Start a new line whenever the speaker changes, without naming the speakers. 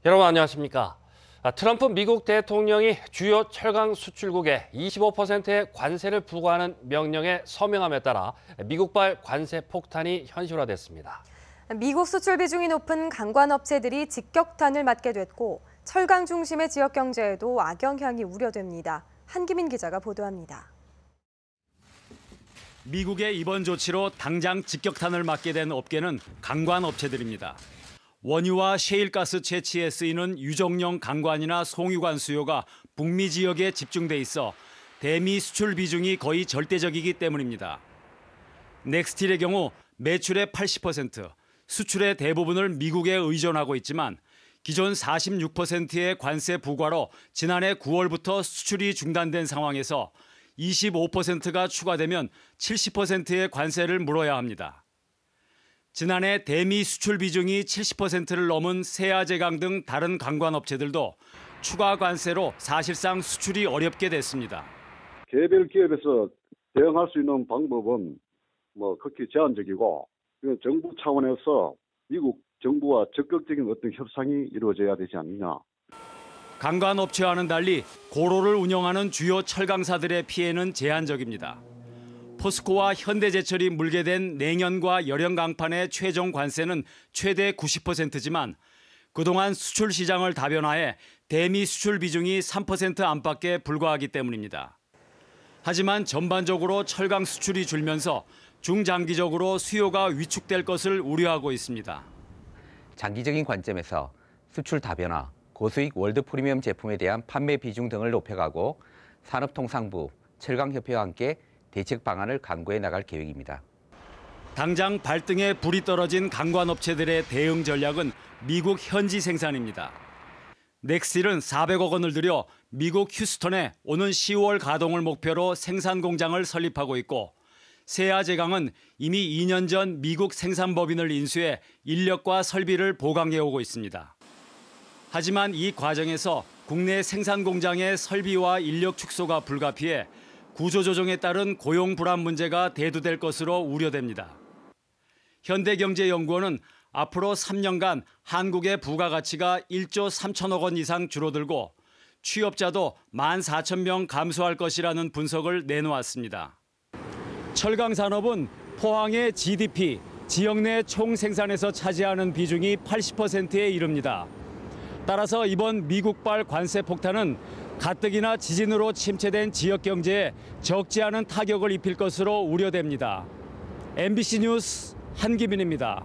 여러분 안녕하십니까? 트럼프 미국 대통령이 주요 철강 수출국에 25%의 관세를 부과하는 명령에 서명함에 따라 미국발 관세 폭탄이 현실화됐습니다.
미국 수출 비중이 높은 관광업체들이 직격탄을 맞게 됐고 철강 중심의 지역 경제에도 악영향이 우려됩니다. 한기민 기자가 보도합니다.
미국의 이번 조치로 당장 직격탄을 맞게 된 업계는 관광업체들입니다. 원유와 셰일가스 채취에 쓰이는 유정령 강관이나 송유관 수요가 북미 지역에 집중돼 있어 대미 수출 비중이 거의 절대적이기 때문입니다. 넥스틸의 경우 매출의 80%, 수출의 대부분을 미국에 의존하고 있지만 기존 46%의 관세 부과로 지난해 9월부터 수출이 중단된 상황에서 25%가 추가되면 70%의 관세를 물어야 합니다. 지난해 대미 수출 비중이 70%를 넘은 세아제강 등 다른 관광업체들도 추가 관세로 사실상 수출이 어렵게 됐습니다.
개별 기업에서 대응할 수 있는 방법은 극히 제한적이고 정부 차원에서 미국 정부와 적극적인 어떤 협상이 이루어져야 되지 않느냐.
관광업체와는 달리 고로를 운영하는 주요 철강사들의 피해는 제한적입니다. 포스코와 현대제철이 물게 된 냉연과 열연 강판의 최종 관세는 최대 90%지만 그동안 수출 시장을 다변화해 대미 수출 비중이 3% 안팎에 불과하기 때문입니다. 하지만 전반적으로 철강 수출이 줄면서 중장기적으로 수요가 위축될 것을 우려하고 있습니다.
장기적인 관점에서 수출 다변화, 고수익 월드 프리미엄 제품에 대한 판매 비중 등을 높여가고 산업통상부, 철강협회와 함께 대책 방안을 강구해 나갈 계획입니다.
당장 발등에 불이 떨어진 관광업체들의 대응 전략은 미국 현지 생산입니다. 넥스틸은 400억 원을 들여 미국 휴스턴에 오는 10월 가동을 목표로 생산 공장을 설립하고 있고 세아제강은 이미 2년 전 미국 생산법인을 인수해 인력과 설비를 보강해 오고 있습니다. 하지만 이 과정에서 국내 생산 공장의 설비와 인력 축소가 불가피해 구조조정에 따른 고용 불안 문제가 대두될 것으로 우려됩니다. 현대경제연구원은 앞으로 3년간 한국의 부가가치가 1조 3천억 원 이상 줄어들고 취업자도 14,000명 감소할 것이라는 분석을 내놓았습니다. 철강산업은 포항의 GDP, 지역 내 총생산에서 차지하는 비중이 80%에 이릅니다. 따라서 이번 미국발 관세 폭탄은 가뜩이나 지진으로 침체된 지역 경제에 적지 않은 타격을 입힐 것으로 우려됩니다. MBC 뉴스 한기민입니다.